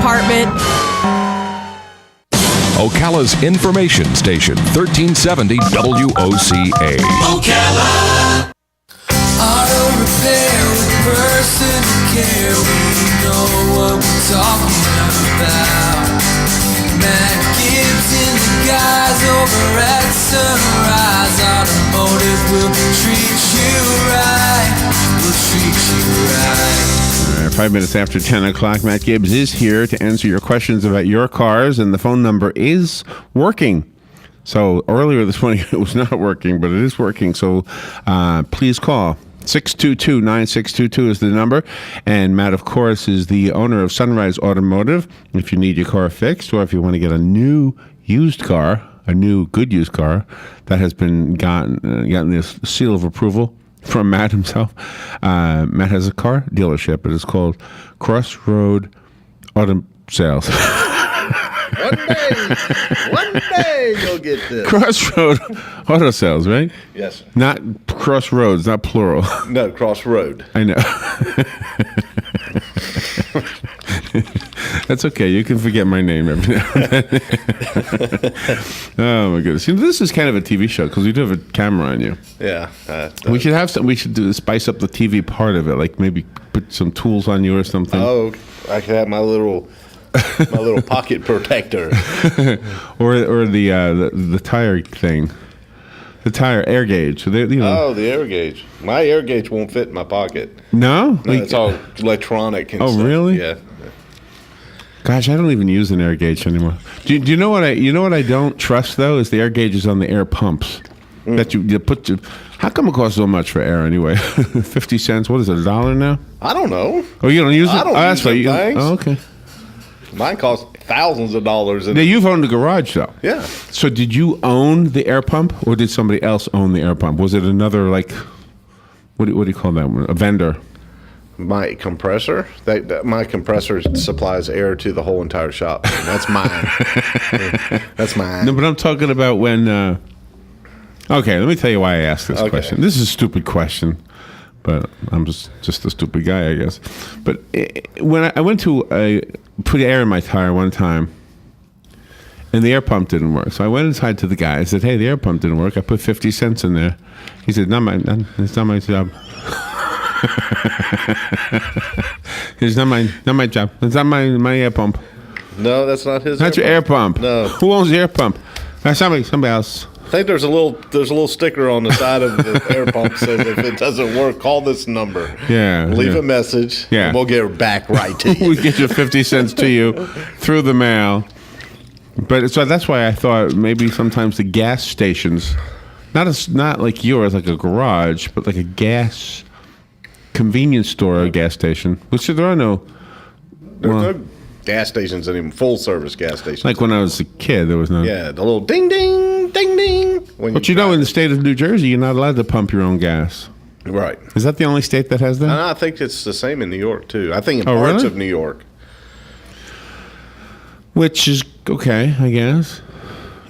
department. Ocala's information station, 1370 WOCA. Ocala. Auto repair with personal care. We know what we're talking about. Matt Gibbs and the guys over at Sunrise Automotive will treat you right. We'll treat you right. 5 minutes after 10 o'clock, Matt Gibbs is here to answer your questions about your cars, and the phone number is working. So earlier this morning it was not working, but it is working. So please call. 622-9622 is the number. And Matt, of course, is the owner of Sunrise Automotive. If you need your car fixed, or if you want to get a new used car, a new good used car that has been gotten this seal of approval from Matt himself. Matt has a car dealership. It is called Crossroad Auto Sales. One day you'll get this. Crossroad Auto Sales, right? Yes. Not crossroads, not plural. No, Crossroad. I know. That's okay. You can forget my name every now and then. Oh my goodness! You know, this is kind of a TV show because we do have a camera on you. Yeah. We should have some. We should spice up the TV part of it, like maybe put some tools on you or something. Oh, I could have my little pocket protector, or the tire thing, the tire air gauge. So Oh, the air gauge. My air gauge won't fit in my pocket. No, It's all electronic. And oh, stuff. really? Yeah. Gosh, I don't even use an air gauge anymore. Do you know what I don't trust though is the air gauges on the air pumps that you put. How come it costs so much for air anyway? 50 cents. What is it? $1 now? I don't know. Oh, you don't use it? I don't That's use right. them things. Oh, okay. Mine costs thousands of dollars. Now you've owned the garage though. Yeah. So did you own the air pump, or did somebody else own the air pump? Was it another what do you call that one? A vendor? My compressor. My compressor supplies air to the whole entire shop. That's mine. That's mine. No, but I'm talking about when. Okay, let me tell you why I asked this question. This is a stupid question, but I'm just a stupid guy, I guess. But when I went to put air in my tire one time, and the air pump didn't work, so I went inside to the guy. I said, "Hey, the air pump didn't work. I put 50 cents in there." He said, "It's not my job." It's not my job. It's not my air pump. No, that's not his. That's your air pump. No. Who owns the air pump? Somebody else. I think there's a little sticker on the side of the air pump that says if it doesn't work, call this number. Yeah. Leave a message. Yeah. And we'll get it back right to you. We get your 50 cents to you through the mail. But so that's why I thought maybe sometimes the gas stations, not like yours, like a garage, but like a gas convenience store or gas station, which there are no. There's no gas stations anymore, full service gas stations. Like when I was a kid, there was no. Yeah, the little ding ding ding ding. But in the state of New Jersey, you're not allowed to pump your own gas. Right. Is that the only state that has that? And I think it's the same in New York too. I think in parts really? of New York. Which is okay, I guess.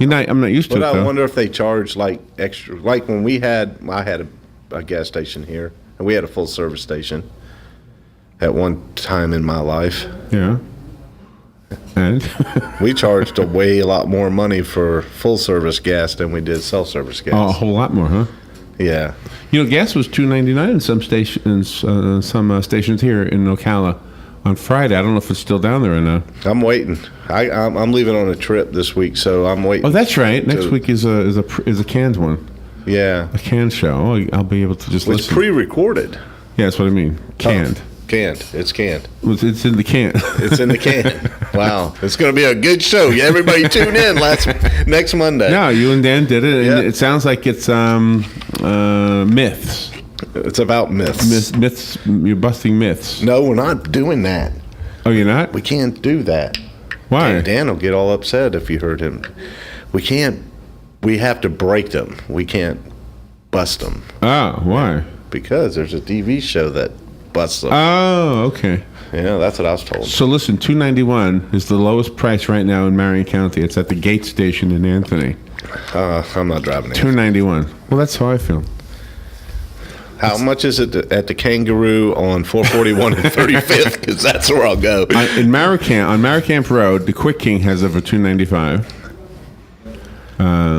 I'm not used to it. But I though. wonder if they charge like extra. Like when I had a gas station here, and we had a full service station at one time in my life. Yeah. And we charged a lot more money for full service gas than we did self service gas. Oh, a whole lot more, huh? Yeah. You know, gas was $2.99 in some stations, stations here in Ocala on Friday. I don't know if it's still down there or not. I'm waiting. I'm leaving on a trip this week, so I'm waiting. Oh, that's right. Next week is a canned one. Yeah. A canned show. I'll be able to just listen. It's pre-recorded. Yeah, that's what I mean. Canned. Canned. It's canned. It's in the can. It's in the can. Wow. It's going to be a good show. Everybody tune in next Monday. No, you and Dan did it. And Yep. it sounds like it's myths. It's about myths. Myths. You're busting myths. No, we're not doing that. Oh, you're not? We can't do that. Why? Dan will get all upset if you heard him. We can't. We have to break them. We can't bust them. Oh, why? Because there's a TV show that busts them. Oh, okay. Yeah, that's what I was told. So listen, $2.91 is the lowest price right now in Marion County. It's at the Gate Station in Anthony. I'm not driving it. $2.91. Well, that's how I feel. How much is it at the Kangaroo on 441 and 35th? Because that's where I'll go. In Maricamp, on Maricamp Road, the Quick King has it for $2.95.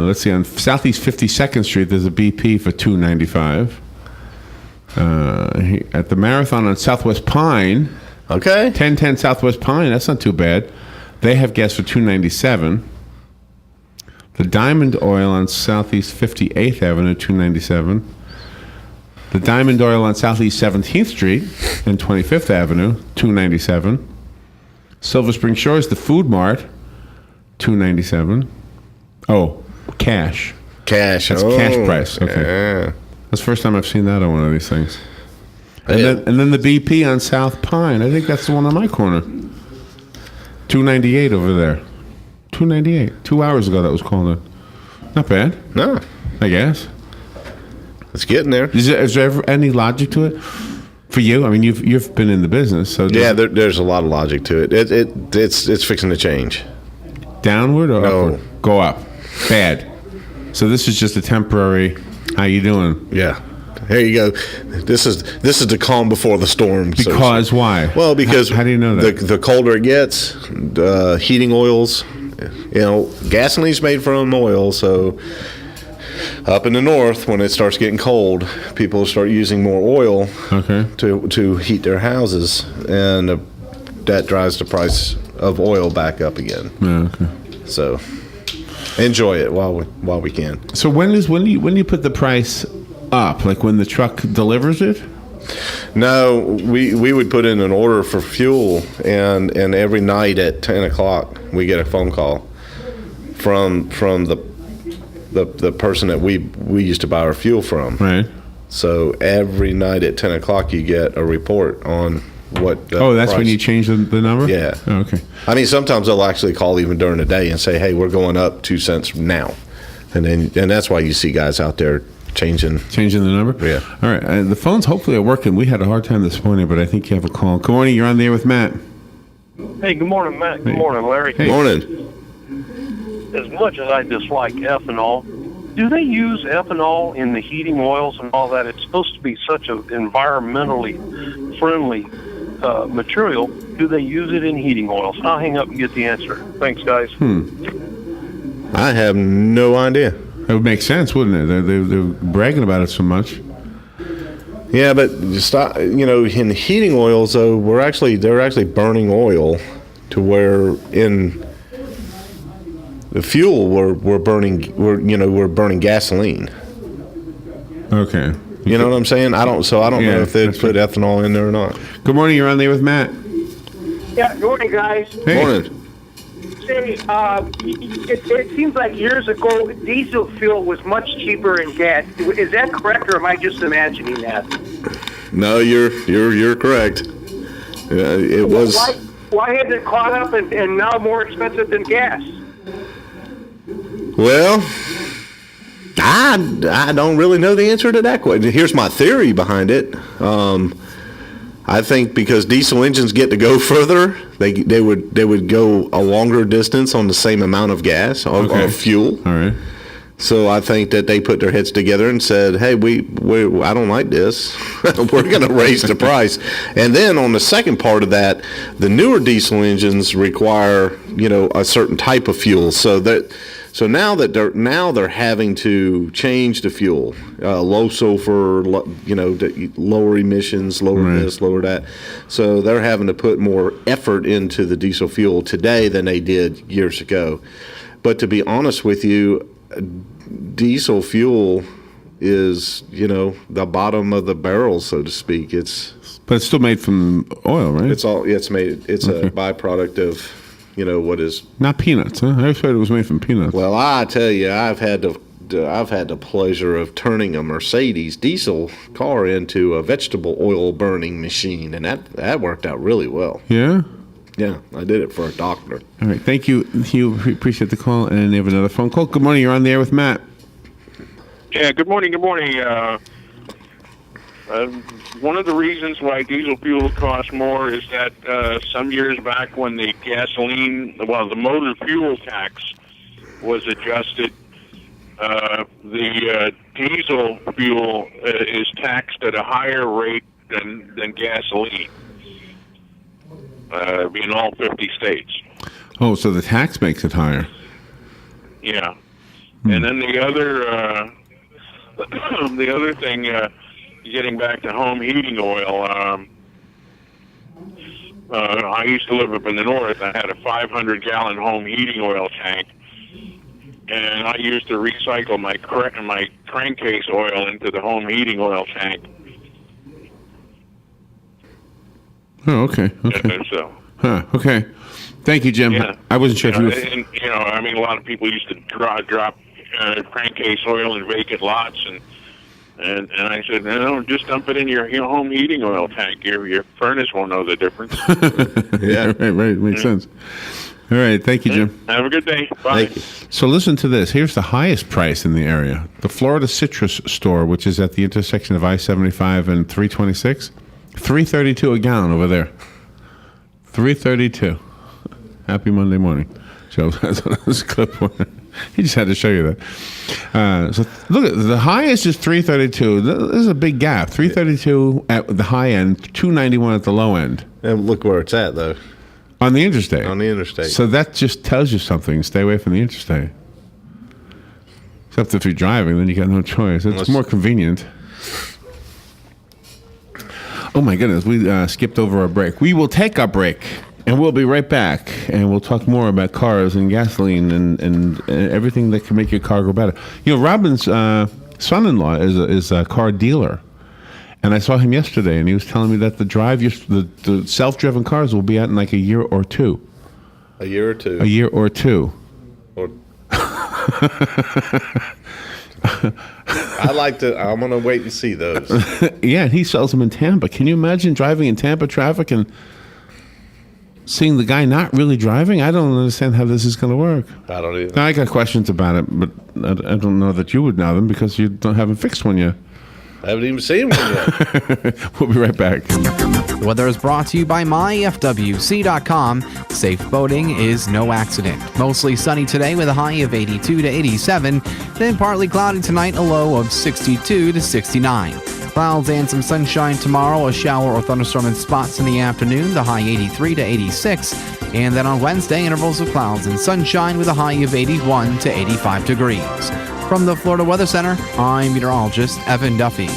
Let's see, on Southeast 52nd Street, there's a BP for $2.95. At the Marathon on Southwest Pine, Okay. 1010 Southwest Pine, that's not too bad. They have gas for $2.97. The Diamond Oil on Southeast 58th Avenue, $2.97. The Diamond Oil on Southeast 17th Street and 25th Avenue, $2.97. Silver Spring Shores, the Food Mart, $2.97. Oh, cash. Cash. That's cash price. Okay. Yeah. That's the first time I've seen that on one of these things. And, Yeah. then the BP on South Pine. I think that's the one on my corner. $2.98 over there. $2.98. 2 hours ago that was called in. Not bad, No, I guess. it's getting there. Is there ever any logic to it for you? I mean, you've been in the business, so Yeah, there's a lot of logic to it. It's fixing to change. downward or No. upward? Go up. Bad. So this is just a temporary. How you doing? Yeah. There you go. This is the calm before the storm. so to Because speak. why? Well, because how do you know that? The colder it gets, heating oils, gasoline's made from oil, so up in the north, when it starts getting cold, people start using more oil Okay. to heat their houses, and that drives the price of oil back up again. Yeah, okay. So enjoy it while we can. So when do you put the price up? Like when the truck delivers it? No, we would put in an order for fuel, and every night at 10 o'clock we get a phone call from the person that we used to buy our fuel from. Right. So every night at 10 o'clock you get a report on what the Oh, that's when price- you change the number? Yeah. Oh, okay. I mean, sometimes they'll actually call even during the day and say, hey, we're going up 2 cents now. And that's why you see guys out there changing. Changing the number? Yeah. All right. The phones hopefully are working. We had a hard time this morning, but I think you have a call. Good morning. You're on there with Matt. Hey, good morning, Matt. Good Hey. morning, Larry. Hey. Morning. As much as I dislike ethanol, do they use ethanol in the heating oils and all that? It's supposed to be such an environmentally friendly material. Do they use it in heating oils? I'll hang up and get the answer. Thanks, guys. I have no idea. That would make sense, wouldn't it? They're bragging about it so much. Yeah, but in the heating oils, though, they're actually burning oil to where in the fuel we're burning gasoline. Okay. You know what I'm saying? I don't Yeah, know if they'd that's put ethanol in there or not. Good morning. You're on there with Matt. Yeah, good morning, guys. Hey. Morning. Say, it seems like years ago, diesel fuel was much cheaper than gas. Is that correct, or am I just imagining that? No, you're correct. It was. Why has it caught up and now more expensive than gas? Well, I don't really know the answer to that question. Here's my theory behind it. I think because diesel engines get to go further, they would go a longer distance on the same amount of gas or fuel. All right. So I think that they put their heads together and said, "Hey, I don't like this. We're going to raise the price." And then on the second part of that, the newer diesel engines require a certain type of fuel. So now they're having to change the fuel, low sulfur, lower emissions, lower this, lower that. So they're having to put more effort into the diesel fuel today than they did years ago. But to be honest with you, diesel fuel is, the bottom of the barrel, so to speak. But it's still made from oil, right? It's a byproduct of, what is. Not peanuts, huh? I thought it was made from peanuts. Well, I tell you, I've had the pleasure of turning a Mercedes diesel car into a vegetable oil burning machine, and that worked out really well. Yeah? Yeah, I did it for a doctor. All right. Thank you. We appreciate the call. And you have another phone call. Good morning. You're on the air with Matt. Yeah, good morning. Good morning. One of the reasons why diesel fuel costs more is that some years back when the the motor fuel tax was adjusted, the diesel fuel is taxed at a higher rate than gasoline in all 50 states. Oh, so the tax makes it higher. Yeah. And then the other thing, getting back to home heating oil, I used to live up in the north. I had a 500-gallon home heating oil tank, and I used to recycle my crankcase oil into the home heating oil tank. Oh, okay. Okay. So. Huh. Okay. Thank you, Jim. Yeah. I wasn't sure if you were... And, I mean, a lot of people used to drop crankcase oil in vacant lots, and I said, no, just dump it in your home heating oil tank. Your furnace won't know the difference. Yeah, right. Makes sense. All right. Thank you, Jim. Have a good day. Bye. Thank you. So listen to this. Here's the highest price in the area. The Florida Citrus store, which is at the intersection of I-75 and 326, $3.32 a gallon over there. $3.32. Happy Monday morning. Joe, that's what I was clip for. He just had to show you that. So look, the highest is $3.32. This is a big gap. $3.32 at the high end, $2.91 at the low end. And look where it's at, though. On the interstate. On the interstate. So that just tells you something. Stay away from the interstate. Except if you're driving, then you got no choice. It's more convenient. Oh my goodness, we skipped over our break. We will take our break, and we'll be right back, and we'll talk more about cars and gasoline and everything that can make your car go better. You know, Robin's son-in-law is a car dealer, and I saw him yesterday, and he was telling me that the self-driven cars will be out in like a year or two. A year or two. A year or two. Or... I'm going to wait and see those. Yeah, he sells them in Tampa. Can you imagine driving in Tampa traffic and seeing the guy not really driving? I don't understand how this is going to work. I don't either. Now, I got questions about it, but I don't know that you would know them because you haven't fixed one yet. I haven't even seen one yet. We'll be right back. The weather is brought to you by myfwc.com. Safe boating is no accident. Mostly sunny today with a high of 82 to 87. Then partly cloudy tonight, a low of 62 to 69. Clouds and some sunshine tomorrow, a shower or thunderstorm in spots in the afternoon, the high 83 to 86. And then on Wednesday, intervals of clouds and sunshine with a high of 81 to 85 degrees. From the Florida Weather Center, I'm meteorologist Evan Duffy.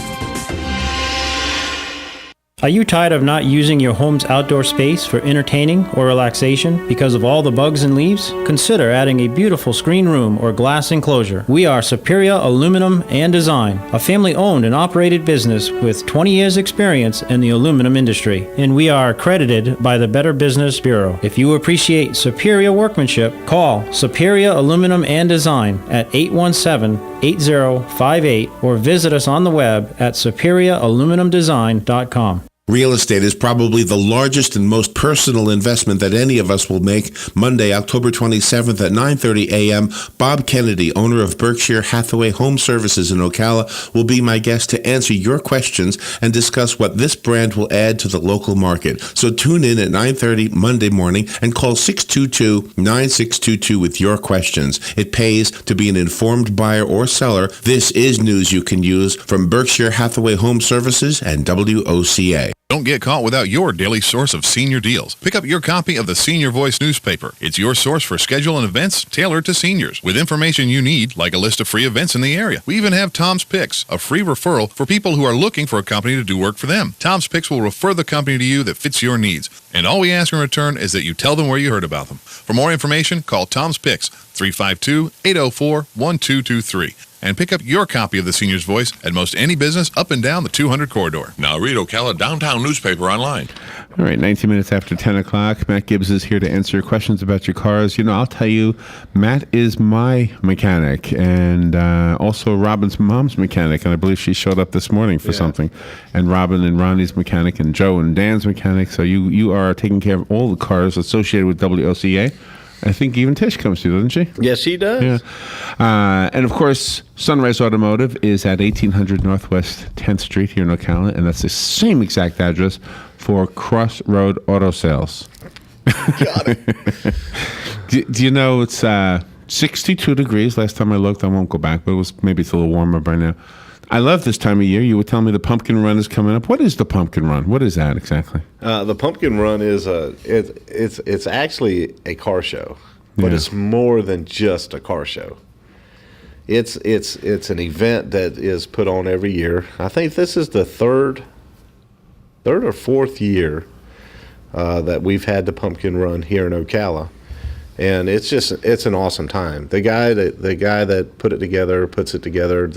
Are you tired of not using your home's outdoor space for entertaining or relaxation because of all the bugs and leaves? Consider adding a beautiful screen room or glass enclosure. We are Superior Aluminum and Design, a family-owned and operated business with 20 years experience in the aluminum industry, and we are accredited by the Better Business Bureau. If you appreciate superior workmanship, call Superior Aluminum and Design at 817-8058 or visit us on the web at superiораluminumdesign.com. Real estate is probably the largest and most personal investment that any of us will make. Monday, October 27th at 9:30 a.m., Bob Kennedy, owner of Berkshire Hathaway Home Services in Ocala, will be my guest to answer your questions and discuss what this brand will add to the local market. So tune in at 9:30 Monday morning and call 622-9622 with your questions. It pays to be an informed buyer or seller. This is news you can use from Berkshire Hathaway Home Services and WOCA. Don't get caught without your daily source of senior deals. Pick up your copy of the Senior Voice newspaper. It's your source for schedule and events tailored to seniors with information you need, like a list of free events in the area. We even have Tom's Picks, a free referral for people who are looking for a company to do work for them. Tom's Picks will refer the company to you that fits your needs. And all we ask in return is that you tell them where you heard about them. For more information, call Tom's Picks, 352-804-1223. And pick up your copy of the Senior's Voice at most any business up and down the 200 corridor. Now read Ocala Downtown newspaper online. All right, 19 minutes after 10 o'clock. Matt Gibbs is here to answer your questions about your cars. You know, I'll tell you, Matt is my mechanic and also Robin's mom's mechanic. And I believe she showed up this morning for something. And Robin and Ronnie's mechanic and Joe and Dan's mechanic. So you are taking care of all the cars associated with WOCA. I think even Tish comes to, doesn't she? Yes, she does. Yeah. And, of course, Sunrise Automotive is at 1800 Northwest 10th Street here in Ocala, and that's the same exact address for Crossroad Auto Sales. Got it. Do you know it's 62 degrees last time I looked. I won't go back, but maybe it's a little warmer by now. I love this time of year. You were telling me the pumpkin run is coming up. What is the pumpkin run? What is that exactly? The pumpkin run is it's actually a car show, but it's more than just a car show. It's an event that is put on every year. I think this is the third or fourth year that we've had the pumpkin run here in Ocala. And it's an awesome time. The guy that put it together puts it together.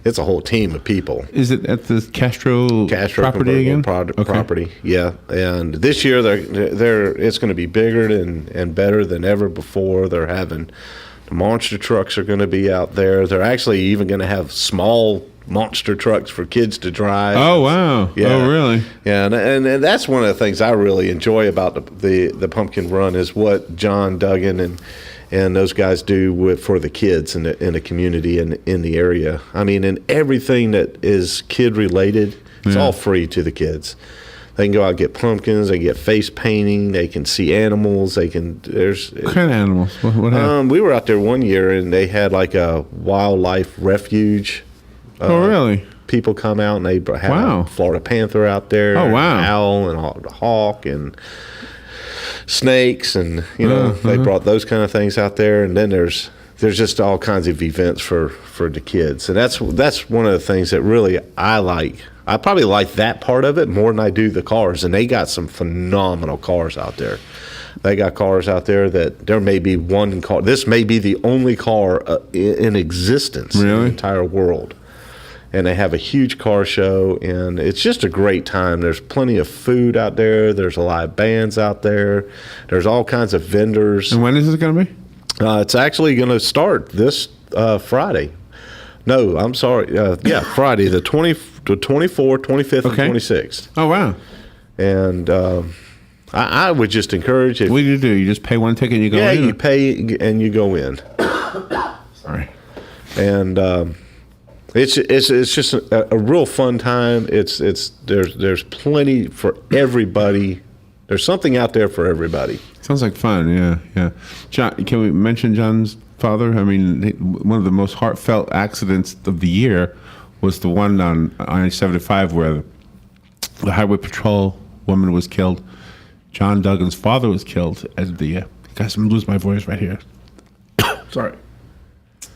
It's a whole team of people. Is it at the Castro property again? Property, yeah. And this year it's going to be bigger and better than ever before. They're having the monster trucks are going to be out there. They're actually even going to have small monster trucks for kids to drive. Oh, wow. Yeah. Oh, really? Yeah, and that's one of the things I really enjoy about the pumpkin run is what John Duggan and those guys do for the kids in the community and in the area. I mean, and everything that is kid related, it's all free to the kids. They can go out and get pumpkins. They get face painting. They can see animals. What kind of animals? What happened? We were out there one year and they had like a wildlife refuge. Oh, really? People come out and they have a Florida panther out there. Oh, wow. An owl and a hawk and snakes and they brought those kind of things out there. And then there's just all kinds of events for the kids, and that's one of the things that really I like. I probably like that part of it more than I do the cars, and they got some phenomenal cars out there. They got cars out there that there may be one car. This may be the only car in existence in the entire world. And they have a huge car show, and it's just a great time. There's plenty of food out there. There's live bands out there. There's all kinds of vendors. And when is it going to be? It's actually going to start this Friday. No, I'm sorry. Friday, the 24th, 25th, and 26th. Oh, wow. And I would just encourage it. What do? You just pay one ticket and you go in? Yeah, you pay and you go in. Sorry. And it's just a real fun time. There's plenty for everybody. There's something out there for everybody. Sounds like fun. Yeah. John, can we mention John's father? I mean, one of the most heartfelt accidents of the year was the one on I-75 where the highway patrol woman was killed. John Duggan's father was killed. Guys, I'm losing my voice right here. Sorry.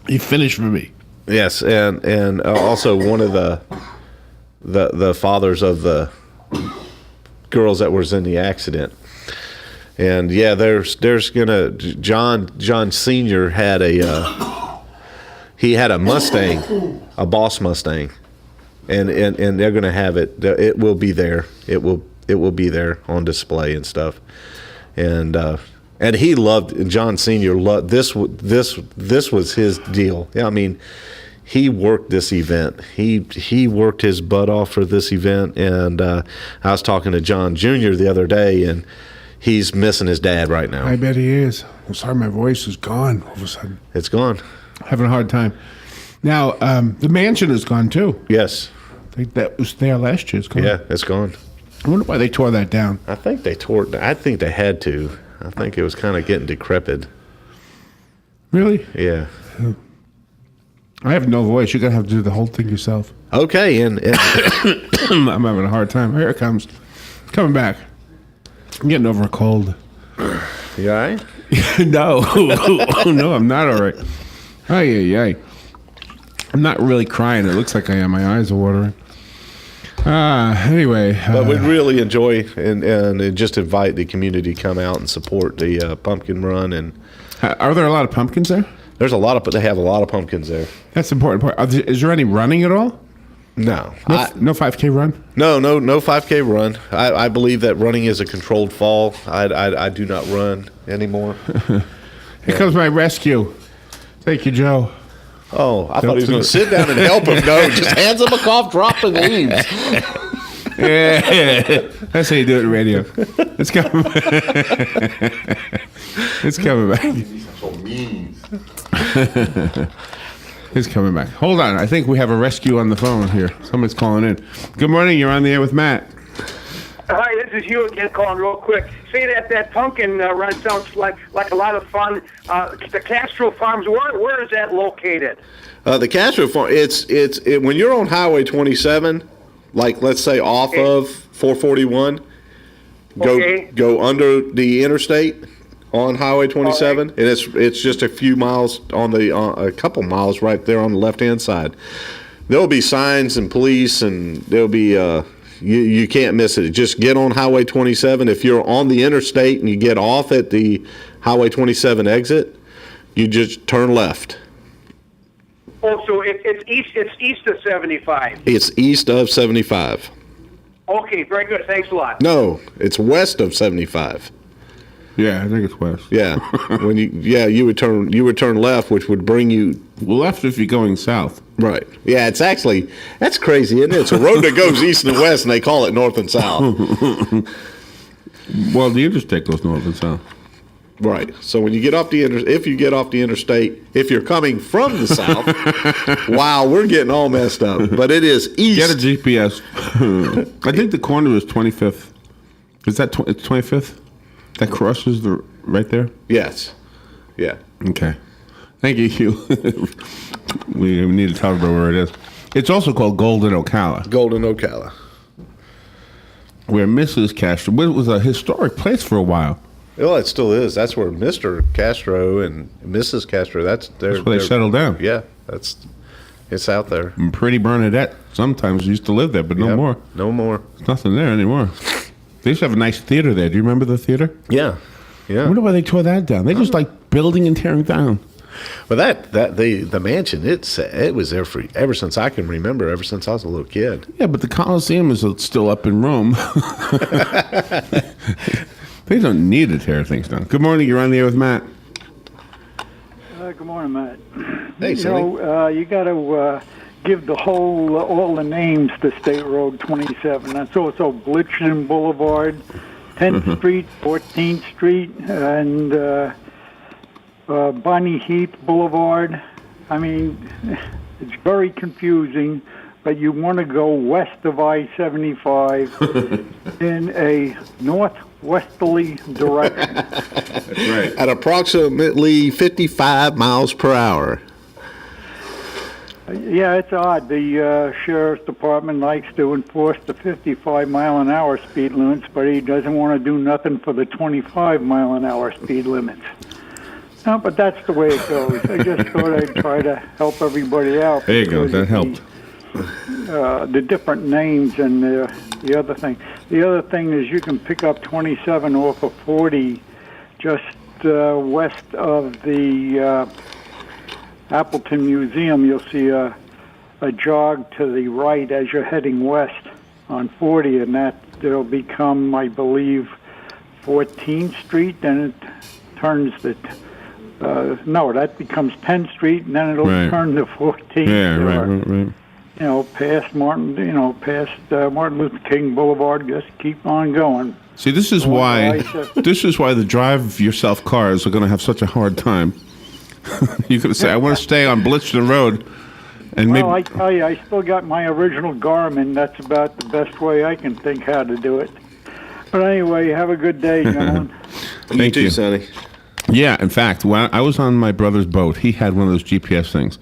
He finished for me. Yes, and also one of the fathers of the girls that was in the accident. And yeah, there's gonna John Sr. had a Mustang, a Boss Mustang, and they're gonna have it. It will be there. It will be there on display and stuff. And he loved, John Sr. loved this was his deal. Yeah, I mean, he worked this event. He worked his butt off for this event. And I was talking to John Jr. the other day, and he's missing his dad right now. I bet he is. I'm sorry, my voice is gone all of a sudden. It's gone. Having a hard time. Now, the mansion is gone too. Yes. That was there last year. It's gone. Yeah, it's gone. I wonder why they tore that down. I think they had to. I think it was kind of getting decrepit. Really? Yeah. I have no voice. You're going to have to do the whole thing yourself. Okay, and I'm having a hard time. Here it comes. It's coming back. I'm getting over a cold. You all right? No. No, I'm not all right. Ay. I'm not really crying. It looks like I am. My eyes are watering. Anyway. But we'd really enjoy and just invite the community to come out and support the pumpkin run. And are there a lot of pumpkins there? They have a lot of pumpkins there. That's the important part. Is there any running at all? No. No 5K run? No 5K run. I believe that running is a controlled fall. I do not run anymore. Here comes my rescue. Thank you, Joe. Oh, I thought he was going to sit down and help him. No, just hands him a cough drop and leaves. Yeah. That's how you do it in radio. It's coming back. It's coming back. It's coming back. Hold on. I think we have a rescue on the phone here. Somebody's calling in. Good morning. You're on the air with Matt. Hi, this is Hugh again calling real quick. Say that pumpkin run sounds like a lot of fun. The Castro Farms, where is that located? The Castro Farm, it's when you're on Highway 27, like let's say off of 441, go under the interstate on Highway 27, and it's just a few miles a couple miles right there on the left-hand side. There'll be signs and police, and there'll be you can't miss it. Just get on Highway 27. If you're on the interstate and you get off at the Highway 27 exit, you just turn left. Oh, so it's east of 75. It's east of 75. Okay, very good. Thanks a lot. No, it's west of 75. Yeah, I think it's west. Yeah, you would turn left, which would bring you left if you're going south. Right. Yeah, that's crazy, isn't it? It's a road that goes east and west, and they call it north and south. Well, the interstate goes north and south. Right. So when you get off if you get off the interstate, if you're coming from the south, wow, we're getting all messed up. But it is east. Get a GPS. I think the corner is 25th. Is that it's 25th? That crosses right there? Yes. Yeah. Okay. Thank you, Hugh. We need to talk about where it is. It's also called Golden Ocala. Golden Ocala. Where Mrs. Castro, it was a historic place for a while. Well, it still is. That's where Mr. Castro and Mrs. Castro, that's where they settled down. Yeah, it's out there. And Pretty Bernadette sometimes used to live there, but no more. No more. There's nothing there anymore. They used to have a nice theater there. Do you remember the theater? Yeah. Yeah. I wonder why they tore that down. They just like building and tearing down. Well, the mansion, it was there ever since I can remember, ever since I was a little kid. Yeah, but the Coliseum is still up in Rome. They don't need to tear things down. Good morning. You're on the air with Matt. Good morning, Matt. Hey, Sonny. You got to give all the names to State Road 27. That's also Blitchen Boulevard, 10th Street, 14th Street, and Bonnie Heath Boulevard. I mean, it's very confusing, but you want to go west of I-75 in a northwesterly direction. That's right. At approximately 55 miles per hour. Yeah, it's odd. The Sheriff's Department likes to enforce the 55-mile-an-hour speed limits, but he doesn't want to do nothing for the 25-mile-an-hour speed limits. No, but that's the way it goes. I just thought I'd try to help everybody out. There you go. That helped. The different names and the other thing. The other thing is you can pick up 27 off of 40 just west of the Appleton Museum. You'll see a jog to the right as you're heading west on 40, and that'll become, I believe, 14th Street. Then it turns that becomes 10th Street, and then it'll turn to 14th. Yeah, right. You know, past Martin Luther King Boulevard. Just keep on going. See, this is why the drive-yourself cars are going to have such a hard time. You could say, I want to stay on Blitchton Road. And well, I tell you, I still got my original Garmin. That's about the best way I can think how to do it. But anyway, have a good day, gentlemen. Thank you, Sonny. Yeah, in fact, when I was on my brother's boat, he had one of those GPS things,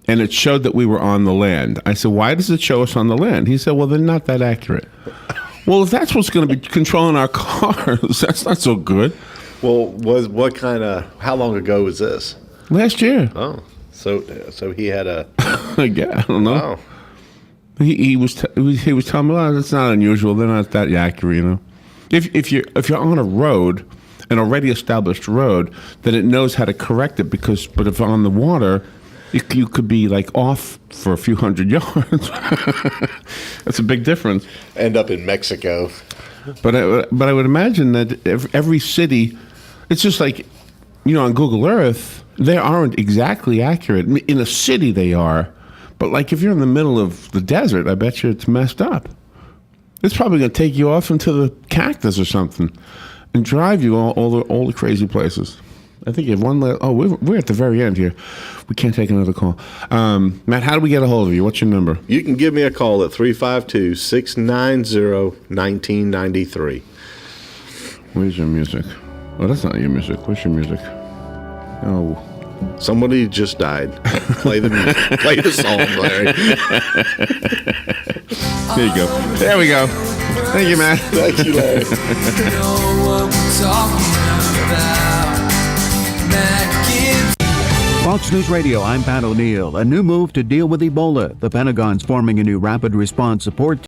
and it showed that we were on the land. I said, why does it show us on the land? He said, well, they're not that accurate. Well, if that's what's going to be controlling our cars, that's not so good. Well, how long ago was this? Last year. Oh, so he had a... Yeah, I don't know. Wow. He was telling me, well, it's not unusual. They're not that accurate, you know. If you're on a road, an already established road, then it knows how to correct it but if on the water, you could be like off for a few hundred yards. That's a big difference. End up in Mexico. But I would imagine that every city, it's just like, you know, on Google Earth, they aren't exactly accurate. In a city they are, but like if you're in the middle of the desert, I bet you it's messed up. It's probably going to take you off into the cactus or something and drive you all the crazy places. I think you have one last. Oh, we're at the very end here. We can't take another call. Matt, how do we get a hold of you? What's your number? You can give me a call at 352-690-1993. Where's your music? Oh, that's not your music. Where's your music? Oh. Somebody just died. Play the music. Play the song, Larry. There you go. There we go. Thank you, Matt. Thank you, Larry. Fox News Radio, I'm Pat O'Neill. A new move to deal with Ebola. The Pentagon's forming a new rapid response support